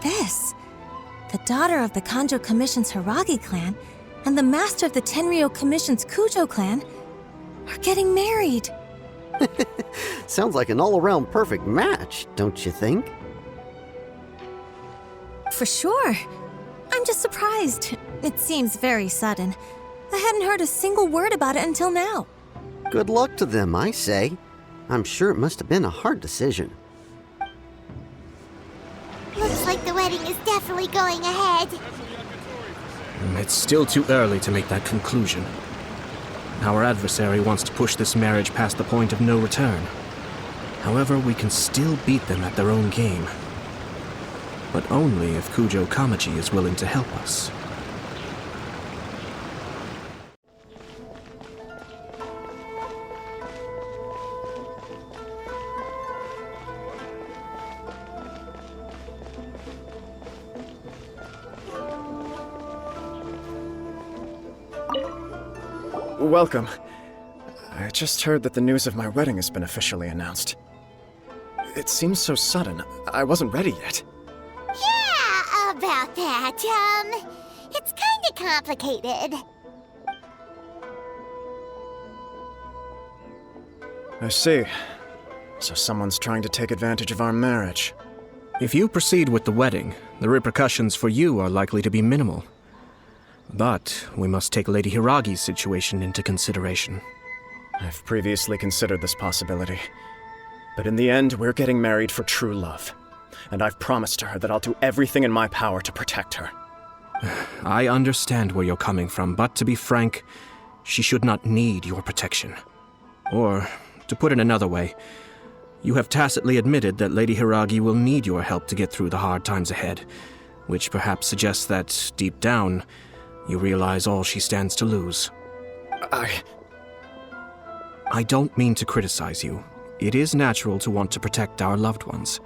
this? The daughter of the Kanjo Commission's Hiragi clan and the master of the Tenryou Commission's Kujo clan are getting married. Sounds like an all-around perfect match, don't you think? For sure. I'm just surprised. It seems very sudden. I hadn't heard a single word about it until now. Good luck to them, I say. I'm sure it must have been a hard decision. Looks like the wedding is definitely going ahead. It's still too early to make that conclusion. Our adversary wants to push this marriage past the point of no return. However, we can still beat them at their own game. But only if Kujo Kamaji is willing to help us. Welcome. I just heard that the news of my wedding has been officially announced. It seems so sudden. I wasn't ready yet. Yeah, about that, it's kinda complicated. I see. So someone's trying to take advantage of our marriage. If you proceed with the wedding, the repercussions for you are likely to be minimal. But we must take Lady Hiragi's situation into consideration. I've previously considered this possibility. But in the end, we're getting married for true love. And I've promised her that I'll do everything in my power to protect her. I understand where you're coming from, but to be frank, she should not need your protection. Or, to put it another way, you have tacitly admitted that Lady Hiragi will need your help to get through the hard times ahead, which perhaps suggests that, deep down, you realize all she stands to lose. I don't mean to criticize you. It is natural to want to protect our loved ones.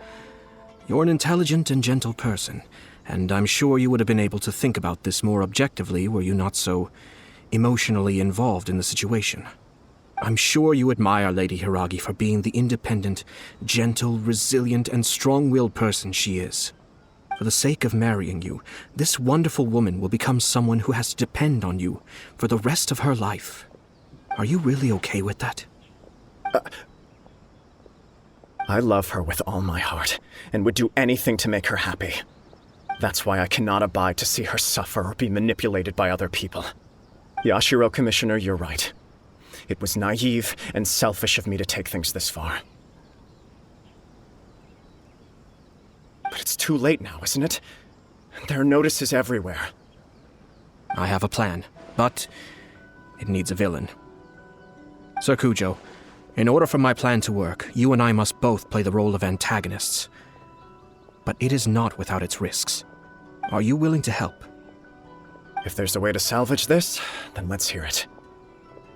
You're an intelligent and gentle person, and I'm sure you would have been able to think about this more objectively were you not so emotionally involved in the situation. I'm sure you admire Lady Hiragi for being the independent, gentle, resilient, and strong-willed person she is. For the sake of marrying you, this wonderful woman will become someone who has to depend on you for the rest of her life. Are you really okay with that? I love her with all my heart, and would do anything to make her happy. That's why I cannot abide to see her suffer or be manipulated by other people. Yashiro Commissioner, you're right. It was naive and selfish of me to take things this far. But it's too late now, isn't it? There are notices everywhere. I have a plan, but it needs a villain. Sir Kujo, in order for my plan to work, you and I must both play the role of antagonists. But it is not without its risks. Are you willing to help? If there's a way to salvage this, then let's hear it.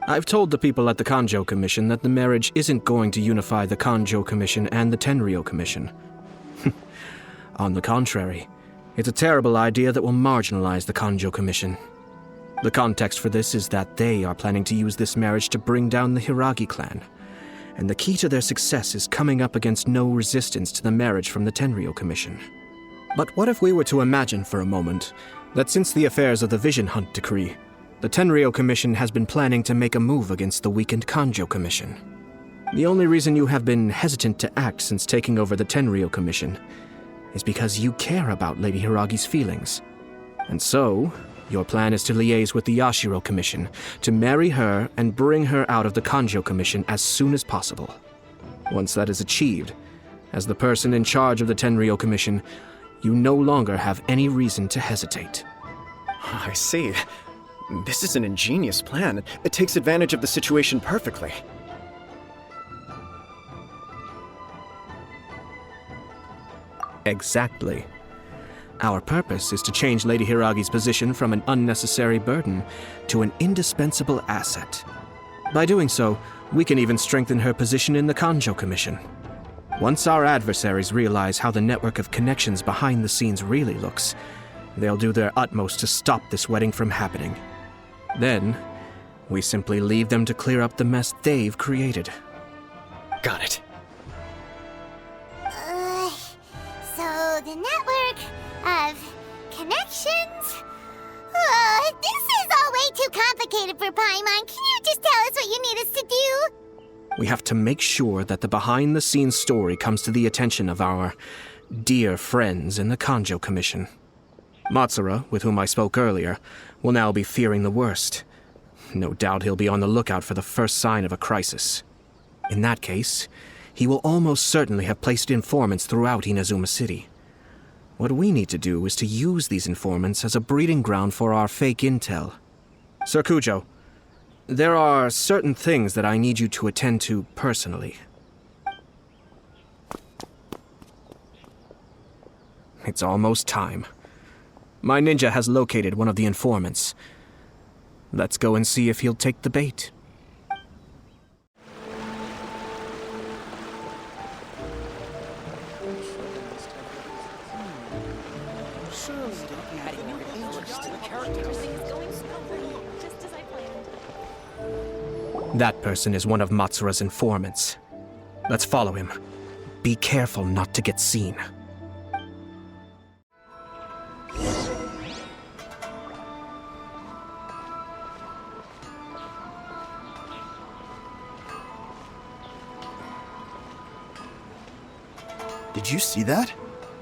I've told the people at the Kanjo Commission that the marriage isn't going to unify the Kanjo Commission and the Tenryou Commission. On the contrary, it's a terrible idea that will marginalize the Kanjo Commission. The context for this is that they are planning to use this marriage to bring down the Hiragi clan, and the key to their success is coming up against no resistance to the marriage from the Tenryou Commission. But what if we were to imagine for a moment that since the affairs of the Vision Hunt Decree, the Tenryou Commission has been planning to make a move against the weakened Kanjo Commission? The only reason you have been hesitant to act since taking over the Tenryou Commission is because you care about Lady Hiragi's feelings. And so, your plan is to liaise with the Yashiro Commission, to marry her and bring her out of the Kanjo Commission as soon as possible. Once that is achieved, as the person in charge of the Tenryou Commission, you no longer have any reason to hesitate. I see. This is an ingenious plan. It takes advantage of the situation perfectly. Exactly. Our purpose is to change Lady Hiragi's position from an unnecessary burden to an indispensable asset. By doing so, we can even strengthen her position in the Kanjo Commission. Once our adversaries realize how the network of connections behind the scenes really looks, they'll do their utmost to stop this wedding from happening. Then, we simply leave them to clear up the mess they've created. Got it. So the network Of connections? This is all way too complicated for Paimon. Can you just tell us what you need us to do? We have to make sure that the behind-the-scenes story comes to the attention of our dear friends in the Kanjo Commission. Matsura, with whom I spoke earlier, will now be fearing the worst. No doubt he'll be on the lookout for the first sign of a crisis. In that case, he will almost certainly have placed informants throughout Inazuma City. What we need to do is to use these informants as a breeding ground for our fake intel. Sir Kujo, there are certain things that I need you to attend to personally. It's almost time. My ninja has located one of the informants. Let's go and see if he'll take the bait. That person is one of Matsura's informants. Let's follow him. Be careful not to get seen. Did you see that?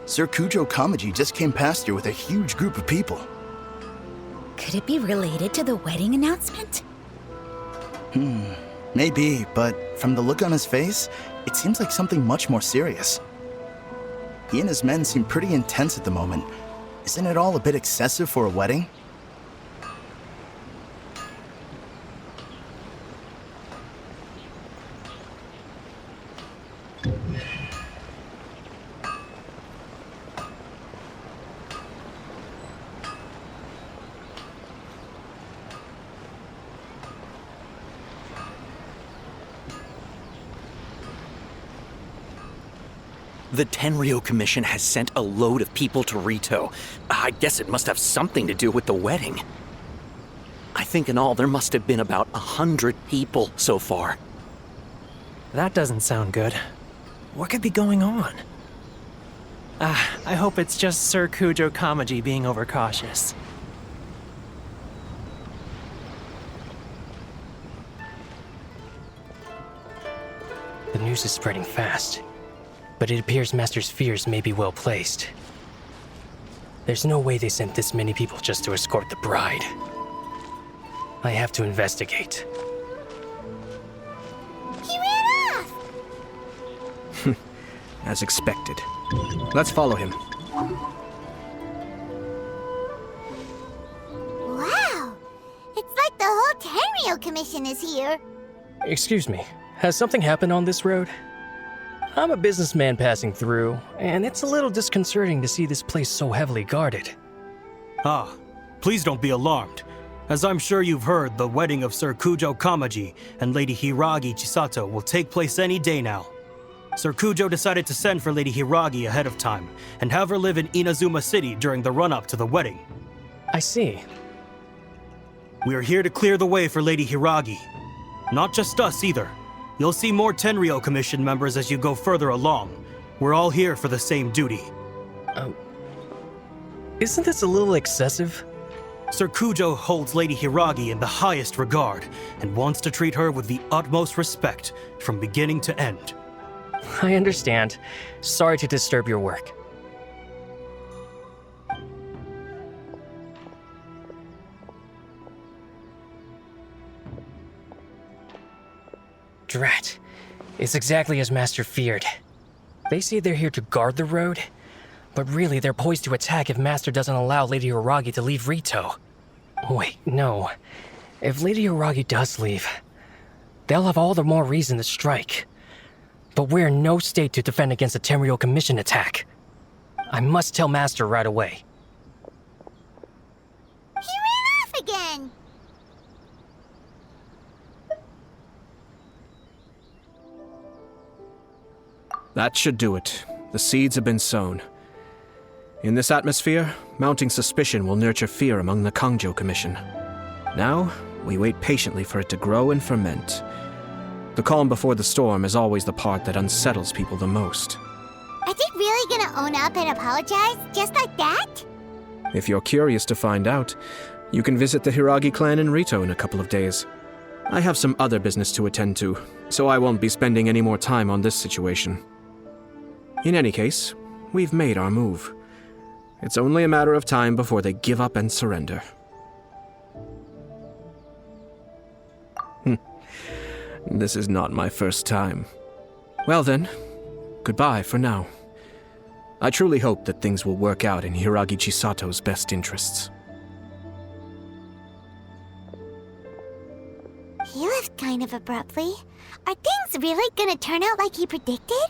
Sir Kujo Kamaji just came past here with a huge group of people. Could it be related to the wedding announcement? Maybe, but from the look on his face, it seems like something much more serious. He and his men seem pretty intense at the moment. Isn't it all a bit excessive for a wedding? The Tenryou Commission has sent a load of people to Rito. I guess it must have something to do with the wedding. I think in all there must have been about 100 people so far. That doesn't sound good. What could be going on? I hope it's just Sir Kujo Kamaji being overcautious. The news is spreading fast, but it appears Master's fears may be well placed. There's no way they sent this many people just to escort the bride. I have to investigate. He ran off! As expected. Let's follow him. Wow! It's like the whole Tenryou Commission is here. Excuse me, has something happened on this road? I'm a businessman passing through, and it's a little disconcerting to see this place so heavily guarded. Ah, please don't be alarmed. As I'm sure you've heard, the wedding of Sir Kujo Kamaji and Lady Hiragi Chisato will take place any day now. Sir Kujo decided to send for Lady Hiragi ahead of time and have her live in Inazuma City during the run-up to the wedding. I see. We are here to clear the way for Lady Hiragi. Not just us either. You'll see more Tenryou Commission members as you go further along. We're all here for the same duty. Isn't this a little excessive? Sir Kujo holds Lady Hiragi in the highest regard and wants to treat her with the utmost respect from beginning to end. I understand. Sorry to disturb your work. Drat. It's exactly as Master feared. They say they're here to guard the road, but really they're poised to attack if Master doesn't allow Lady Hiragi to leave Rito. Wait, no. If Lady Hiragi does leave, they'll have all the more reason to strike. But we're in no state to defend against a Tenryou Commission attack. I must tell Master right away. He ran off again! That should do it. The seeds have been sown. In this atmosphere, mounting suspicion will nurture fear among the Kanjo Commission. Now, we wait patiently for it to grow and ferment. The calm before the storm is always the part that unsettles people the most. Are they really gonna own up and apologize, just like that? If you're curious to find out, you can visit the Hiragi clan in Rito in a couple of days. I have some other business to attend to, so I won't be spending any more time on this situation. In any case, we've made our move. It's only a matter of time before they give up and surrender. This is not my first time. Well then, goodbye for now. I truly hope that things will work out in Hiragi Chisato's best interests. He left kind of abruptly. Are things really gonna turn out like he predicted?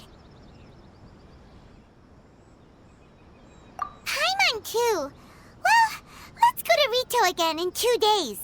Paimon too. Well, let's go to Rito again in 2 days.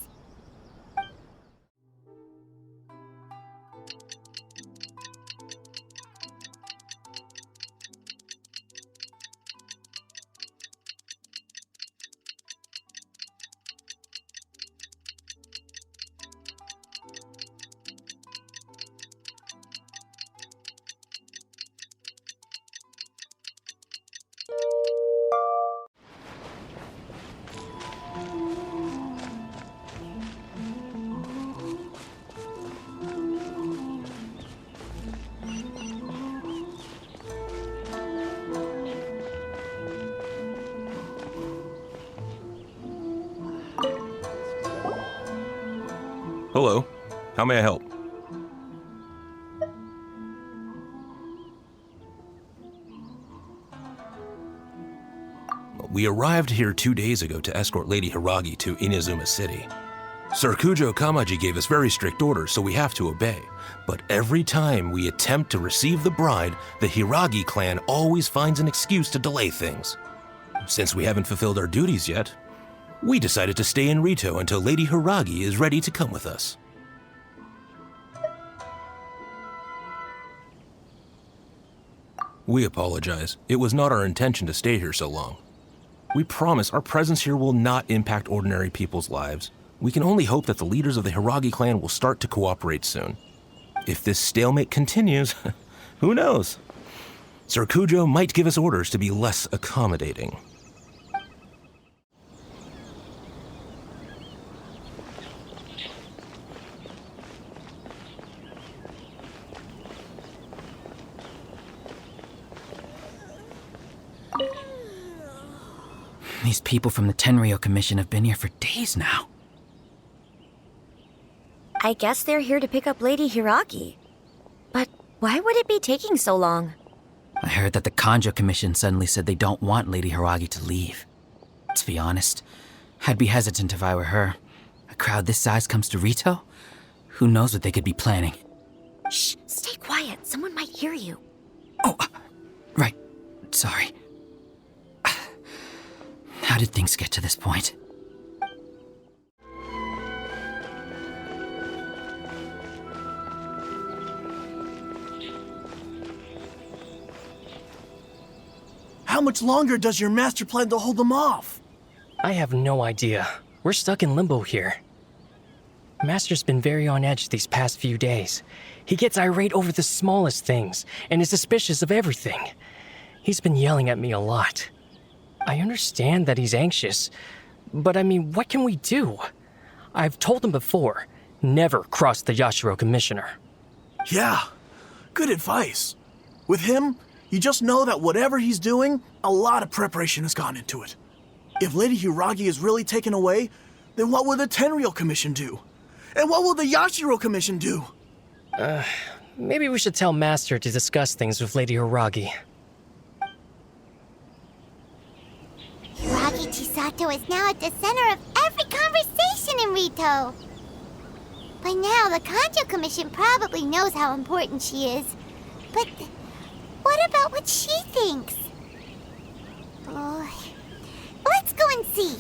Hello. How may I help? We arrived here 2 days ago to escort Lady Hiragi to Inazuma City. Sir Kujo Kamaji gave us very strict orders, so we have to obey. But every time we attempt to receive the bride, the Hiragi clan always finds an excuse to delay things. Since we haven't fulfilled our duties yet, we decided to stay in Rito until Lady Hiragi is ready to come with us. We apologize. It was not our intention to stay here so long. We promise our presence here will not impact ordinary people's lives. We can only hope that the leaders of the Hiragi clan will start to cooperate soon. If this stalemate continues, who knows? Sir Kujo might give us orders to be less accommodating. These people from the Tenryou Commission have been here for days now. I guess they're here to pick up Lady Hiragi. But why would it be taking so long? I heard that the Kanjo Commission suddenly said they don't want Lady Hiragi to leave. To be honest, I'd be hesitant if I were her. A crowd this size comes to Rito? Who knows what they could be planning? Shh, stay quiet. Someone might hear you. Oh, right. Sorry. How did things get to this point? How much longer does your master plan to hold them off? I have no idea. We're stuck in limbo here. Master's been very on edge these past few days. He gets irate over the smallest things and is suspicious of everything. He's been yelling at me a lot. I understand that he's anxious, but I mean, what can we do? I've told him before, never cross the Yashiro Commissioner. Yeah, good advice. With him, you just know that whatever he's doing, a lot of preparation has gone into it. If Lady Hiragi is really taken away, then what will the Tenryou Commission do? And what will the Yashiro Commission do? Maybe we should tell Master to discuss things with Lady Hiragi. Hiragi Chisato is now at the center of every conversation in Rito. By now, the Kanjo Commission probably knows how important she is. But what about what she thinks? Oh, let's go and see.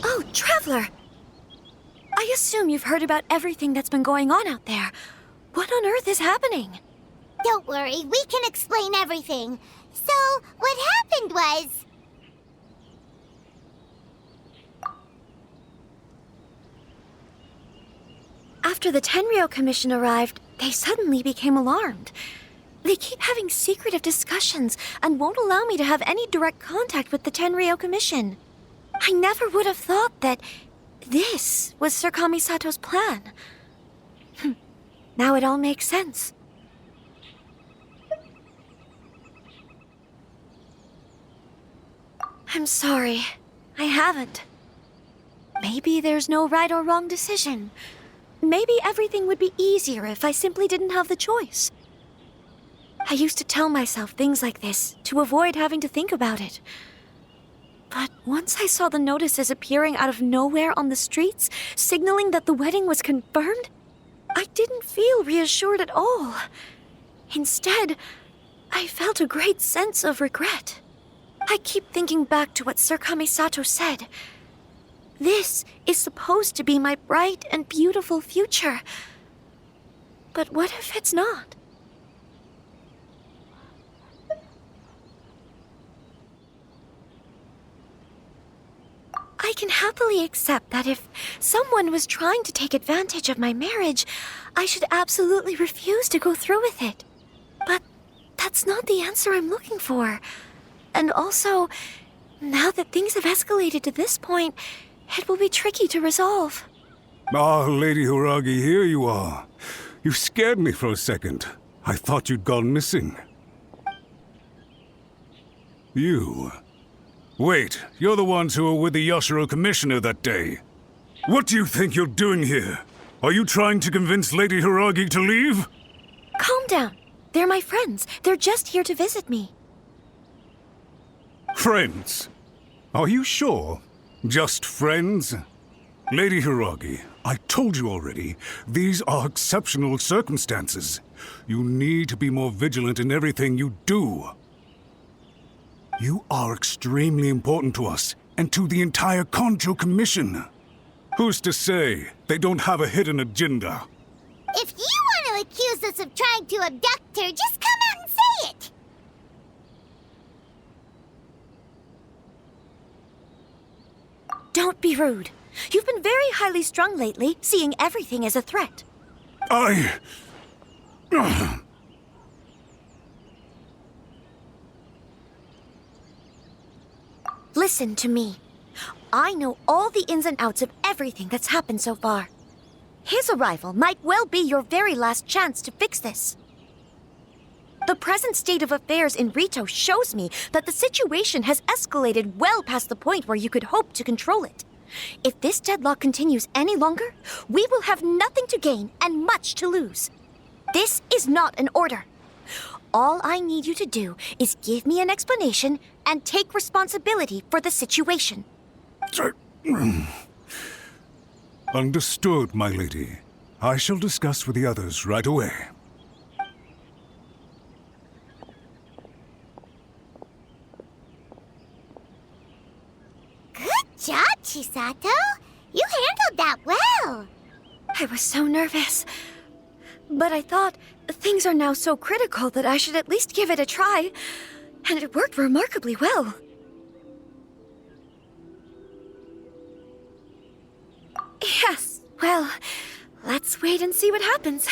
Oh, Traveler! I assume you've heard about everything that's been going on out there. What on earth is happening? Don't worry, we can explain everything. So, what happened was... After the Tenryou Commission arrived, they suddenly became alarmed. They keep having secretive discussions and won't allow me to have any direct contact with the Tenryou Commission. I never would have thought that this was Sir Kamisato's plan. Now it all makes sense. I'm sorry. I haven't. Maybe there's no right or wrong decision. Maybe everything would be easier if I simply didn't have the choice. I used to tell myself things like this to avoid having to think about it. But once I saw the notices appearing out of nowhere on the streets, signaling that the wedding was confirmed, I didn't feel reassured at all. Instead, I felt a great sense of regret. I keep thinking back to what Sir Kamisato said. This is supposed to be my bright and beautiful future. But what if it's not? I can happily accept that if someone was trying to take advantage of my marriage, I should absolutely refuse to go through with it. But that's not the answer I'm looking for. And also, now that things have escalated to this point, it will be tricky to resolve. Ah, Lady Hiragi, here you are. You scared me for a second. I thought you'd gone missing. You... Wait, you're the ones who were with the Yashiro Commissioner that day. What do you think you're doing here? Are you trying to convince Lady Hiragi to leave? Calm down. They're my friends. They're just here to visit me. Friends? Are you sure? Just friends? Lady Hiragi, I told you already, these are exceptional circumstances. You need to be more vigilant in everything you do. You are extremely important to us, and to the entire Kanjo Commission. Who's to say they don't have a hidden agenda? If you want to accuse us of trying to abduct her, just come out and say it! Don't be rude. You've been very highly strung lately, seeing everything as a threat. Listen to me. I know all the ins and outs of everything that's happened so far. His arrival might well be your very last chance to fix this. The present state of affairs in Rito shows me that the situation has escalated well past the point where you could hope to control it. If this deadlock continues any longer, we will have nothing to gain and much to lose. This is not an order. All I need you to do is give me an explanation and take responsibility for the situation. Understood, my lady. I shall discuss with the others right away. Good job, Chisato. You handled that well. I was so nervous. But I thought things are now so critical that I should at least give it a try. And it worked remarkably well. Yes, well, let's wait and see what happens.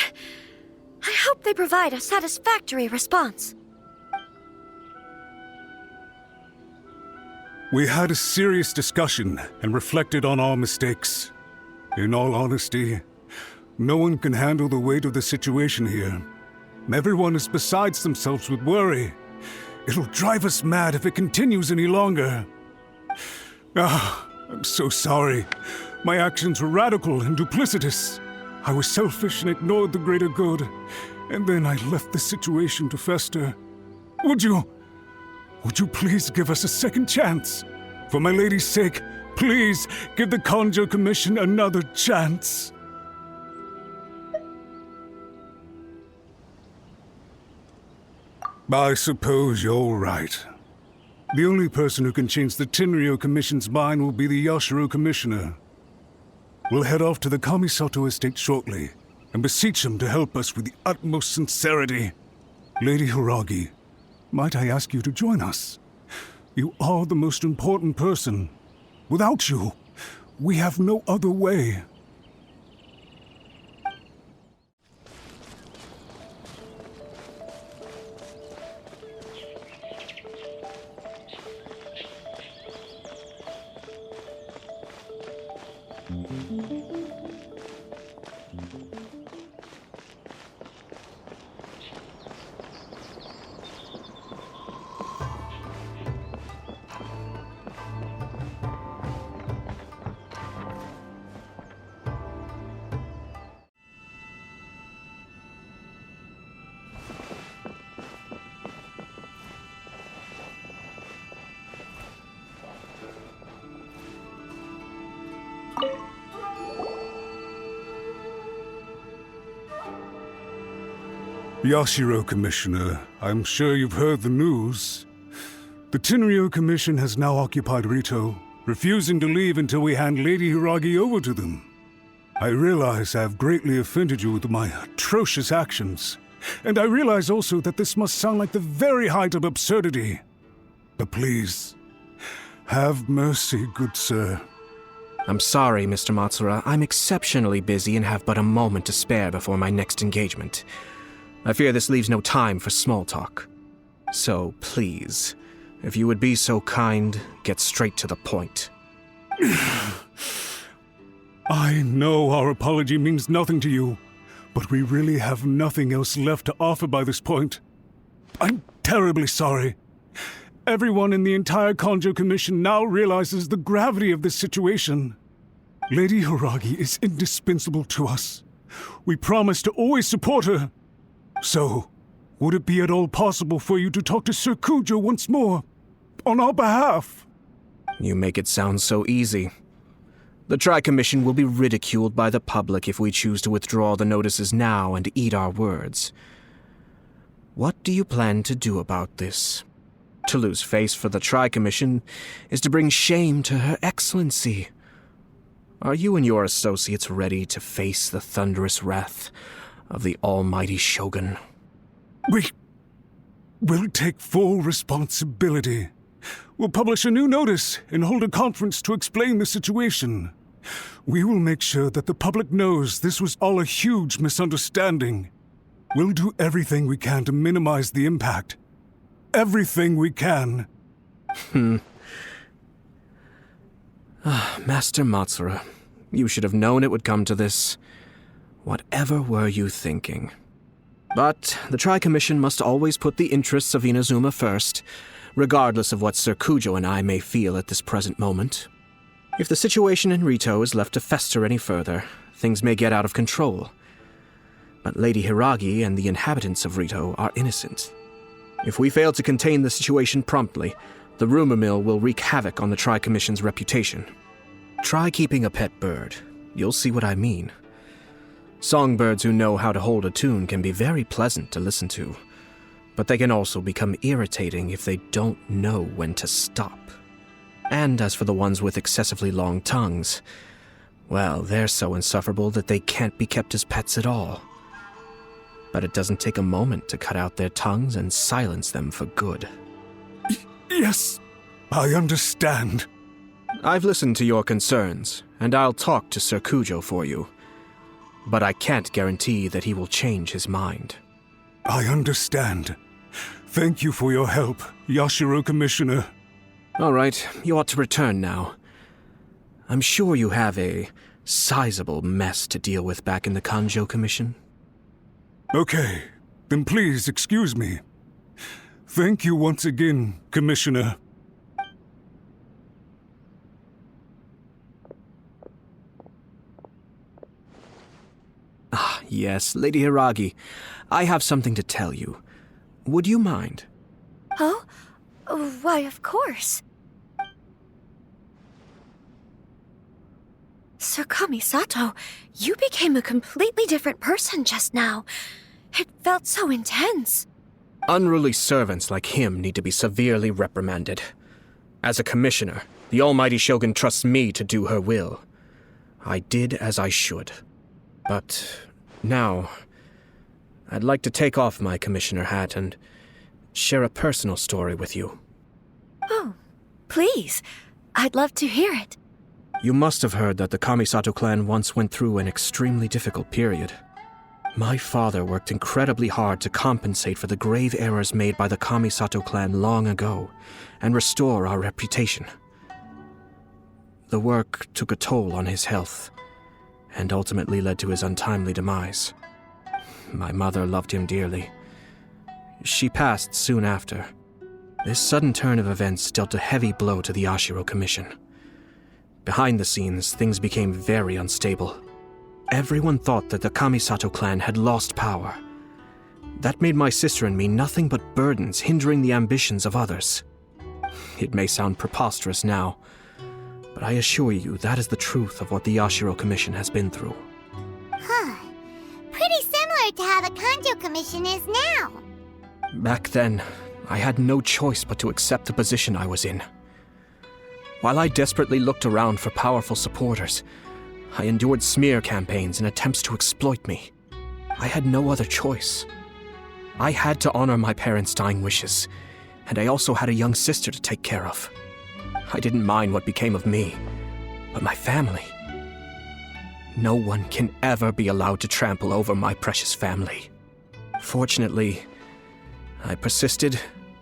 I hope they provide a satisfactory response. We had a serious discussion and reflected on our mistakes. In all honesty, no one can handle the weight of the situation here. Everyone is besides themselves with worry. It'll drive us mad if it continues any longer. I'm so sorry. My actions were radical and duplicitous. I was selfish and ignored the greater good. And then I left the situation to fester. Would you please give us a second chance? For my lady's sake, please give the Kanjo Commission another chance. I suppose you're right. The only person who can change the Tenryou Commission's mind will be the Yashiro Commissioner. We'll head off to the Kamisato estate shortly and beseech him to help us with the utmost sincerity. Lady Hiragi, might I ask you to join us? You are the most important person. Without you, we have no other way. Yashiro, Commissioner, I'm sure you've heard the news. The Tenryou Commission has now occupied Rito, refusing to leave until we hand Lady Hiragi over to them. I realize I have greatly offended you with my atrocious actions, and I realize also that this must sound like the very height of absurdity. But please, have mercy, good sir. I'm sorry, Mr. Matsura. I'm exceptionally busy and have but a moment to spare before my next engagement. I fear this leaves no time for small talk. So, please, if you would be so kind, get straight to the point. I know our apology means nothing to you, but we really have nothing else left to offer by this point. I'm terribly sorry. Everyone in the entire Kanjo Commission now realizes the gravity of this situation. Lady Hiragi is indispensable to us. We promise to always support her. So, would it be at all possible for you to talk to Sir Kujo once more, on our behalf? You make it sound so easy. The Tri-Commission will be ridiculed by the public if we choose to withdraw the notices now and eat our words. What do you plan to do about this? To lose face for the Tri-Commission is to bring shame to Her Excellency. Are you and your associates ready to face the thunderous wrath of the almighty Shogun? We will take full responsibility. We'll publish a new notice and hold a conference to explain the situation. We will make sure that the public knows this was all a huge misunderstanding. We'll do everything we can to minimize the impact. Everything we can. Master Matsura, you should have known it would come to this. Whatever were you thinking? But the Tri-Commission must always put the interests of Inazuma first, regardless of what Sir Kujo and I may feel at this present moment. If the situation in Rito is left to fester any further, things may get out of control. But Lady Hiragi and the inhabitants of Rito are innocent. If we fail to contain the situation promptly, the rumor mill will wreak havoc on the Tri-Commission's reputation. Try keeping a pet bird. You'll see what I mean. Songbirds who know how to hold a tune can be very pleasant to listen to, but they can also become irritating if they don't know when to stop. And as for the ones with excessively long tongues, well, they're so insufferable that they can't be kept as pets at all. But it doesn't take a moment to cut out their tongues and silence them for good. Yes, I understand. I've listened to your concerns, and I'll talk to Sir Kujo for you. But I can't guarantee that he will change his mind. I understand. Thank you for your help, Yashiro Commissioner. All right, you ought to return now. I'm sure you have a sizable mess to deal with back in the Kanjo Commission. Okay, then please excuse me. Thank you once again, Commissioner. Ah, yes, Lady Hiragi. I have something to tell you. Would you mind? Oh? Why, of course. Sir Kamisato, you became a completely different person just now. It felt so intense. Unruly servants like him need to be severely reprimanded. As a commissioner, the almighty Shogun trusts me to do her will. I did as I should. But Now, I'd like to take off my commissioner hat and share a personal story with you. Oh, please. I'd love to hear it. You must have heard that the Kamisato clan once went through an extremely difficult period. My father worked incredibly hard to compensate for the grave errors made by the Kamisato clan long ago and restore our reputation. The work took a toll on his health and ultimately led to his untimely demise. My mother loved him dearly. She passed soon after. This sudden turn of events dealt a heavy blow to the Ashiro Commission. Behind the scenes, things became very unstable. Everyone thought that the Kamisato clan had lost power. That made my sister and me nothing but burdens hindering the ambitions of others. It may sound preposterous now, but I assure you that is the truth of what the Ashiro Commission has been through. Huh. Pretty similar to how the Kanjo Commission is now. Back then, I had no choice but to accept the position I was in. While I desperately looked around for powerful supporters, I endured smear campaigns and attempts to exploit me. I had no other choice. I had to honor my parents' dying wishes, and I also had a young sister to take care of. I didn't mind what became of me, but my family. No one can ever be allowed to trample over my precious family. Fortunately, I persisted,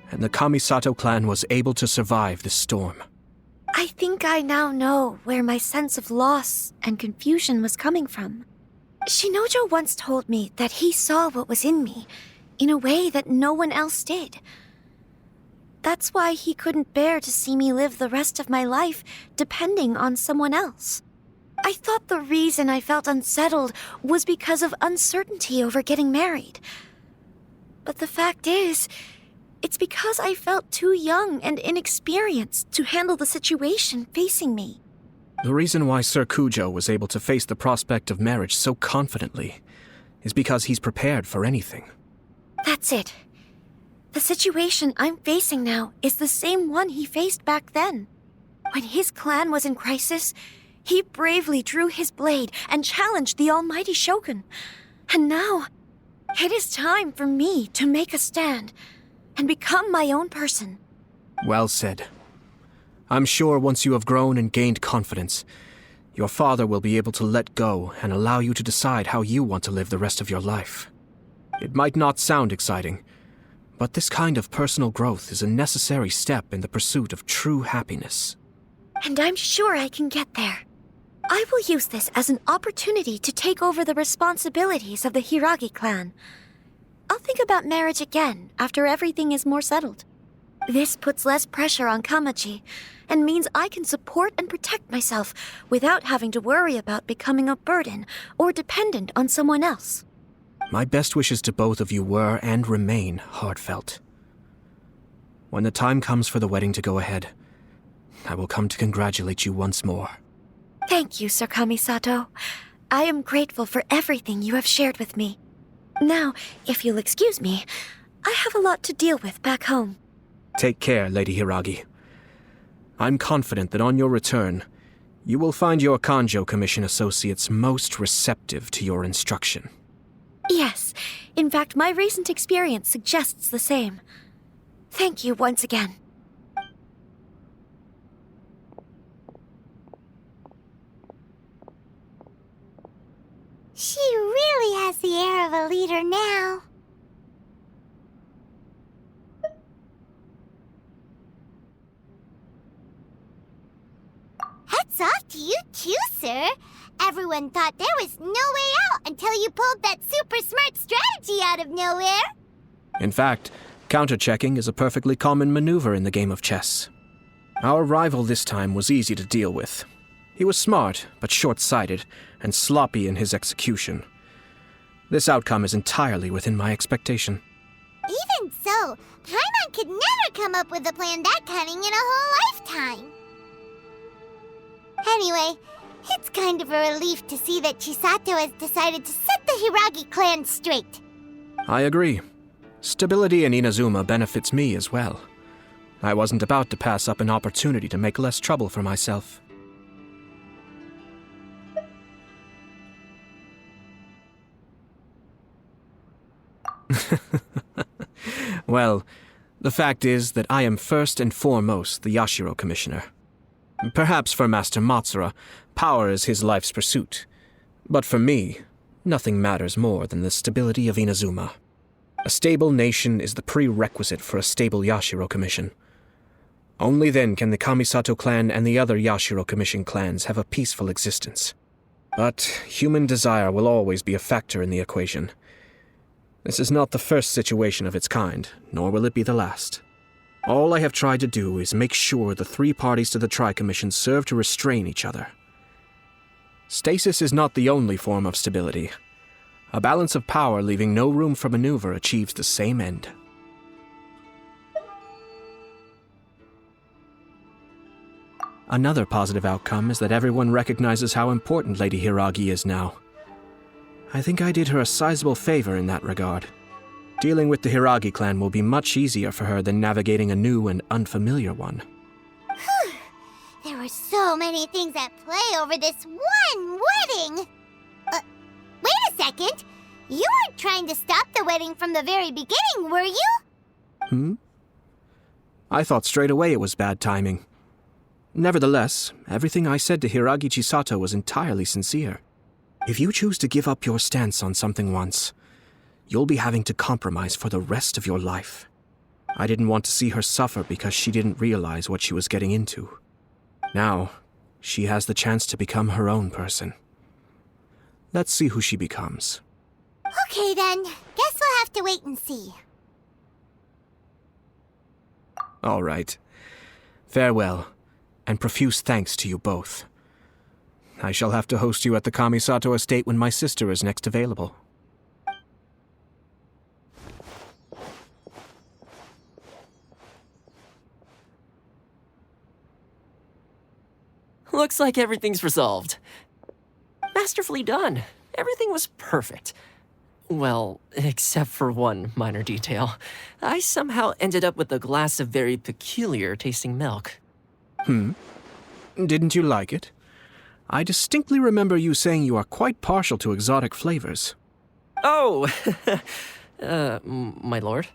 and the Kamisato clan was able to survive this storm. I think I now know where my sense of loss and confusion was coming from. Shinojo once told me that he saw what was in me in a way that no one else did. That's why he couldn't bear to see me live the rest of my life depending on someone else. I thought the reason I felt unsettled was because of uncertainty over getting married. But the fact is, it's because I felt too young and inexperienced to handle the situation facing me. The reason why Sir Kujo was able to face the prospect of marriage so confidently is because he's prepared for anything. That's it. The situation I'm facing now is the same one he faced back then. When his clan was in crisis, he bravely drew his blade and challenged the almighty Shogun. And now, it is time for me to make a stand and become my own person. Well said. I'm sure once you have grown and gained confidence, your father will be able to let go and allow you to decide how you want to live the rest of your life. It might not sound exciting, but this kind of personal growth is a necessary step in the pursuit of true happiness. And I'm sure I can get there. I will use this as an opportunity to take over the responsibilities of the Hiragi clan. I'll think about marriage again after everything is more settled. This puts less pressure on Kamaji, and means I can support and protect myself without having to worry about becoming a burden or dependent on someone else. My best wishes to both of you were and remain heartfelt. When the time comes for the wedding to go ahead, I will come to congratulate you once more. Thank you, Sir Kamisato. I am grateful for everything you have shared with me. Now, if you'll excuse me, I have a lot to deal with back home. Take care, Lady Hiragi. I'm confident that on your return, you will find your Kanjo Commission associates most receptive to your instruction. Yes, in fact, my recent experience suggests the same. Thank you once again. She really has the air of a leader now. Hats off to you too, sir. Everyone thought there was no way out until you pulled that super smart strategy out of nowhere. In fact, counter-checking is a perfectly common maneuver in the game of chess. Our rival this time was easy to deal with. He was smart, but short-sighted, and sloppy in his execution. This outcome is entirely within my expectation. Even so, Paimon could never come up with a plan that cunning in a whole lifetime. Anyway, it's kind of a relief to see that Chisato has decided to set the Hiragi clan straight. I agree. Stability in Inazuma benefits me as well. I wasn't about to pass up an opportunity to make less trouble for myself. Well, the fact is that I am first and foremost the Yashiro Commissioner. Perhaps for Master Matsura, power is his life's pursuit. But for me, nothing matters more than the stability of Inazuma. A stable nation is the prerequisite for a stable Yashiro Commission. Only then can the Kamisato clan and the other Yashiro Commission clans have a peaceful existence. But human desire will always be a factor in the equation. This is not the first situation of its kind, nor will it be the last. All I have tried to do is make sure the three parties to the Tri-Commission serve to restrain each other. Stasis is not the only form of stability. A balance of power leaving no room for maneuver achieves the same end. Another positive outcome is that everyone recognizes how important Lady Hiragi is now. I think I did her a sizable favor in that regard. Dealing with the Hiragi clan will be much easier for her than navigating a new and unfamiliar one. There were so many things at play over this one wedding! Wait a second! You weren't trying to stop the wedding from the very beginning, were you? I thought straight away it was bad timing. Nevertheless, everything I said to Hiragi Chisato was entirely sincere. If you choose to give up your stance on something once, you'll be having to compromise for the rest of your life. I didn't want to see her suffer because she didn't realize what she was getting into. Now, she has the chance to become her own person. Let's see who she becomes. Okay then, guess we'll have to wait and see. All right. Farewell, and profuse thanks to you both. I shall have to host you at the Kamisato estate when my sister is next available. Looks like everything's resolved. Masterfully done. Everything was perfect. Well, except for one minor detail. I somehow ended up with a glass of very peculiar tasting milk. Didn't you like it? I distinctly remember you saying you are quite partial to exotic flavors. Oh, my lord?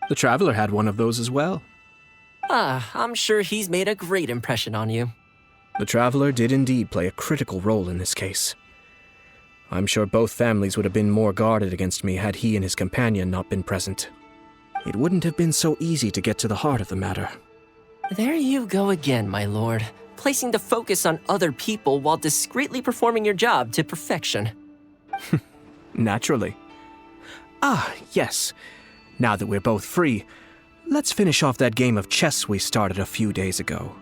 The Traveler had one of those as well. I'm sure he's made a great impression on you. The Traveler did indeed play a critical role in this case. I'm sure both families would have been more guarded against me had he and his companion not been present. It wouldn't have been so easy to get to the heart of the matter. There you go again, my lord. Placing the focus on other people while discreetly performing your job to perfection. Naturally. Yes. Now that we're both free, let's finish off that game of chess we started a few days ago.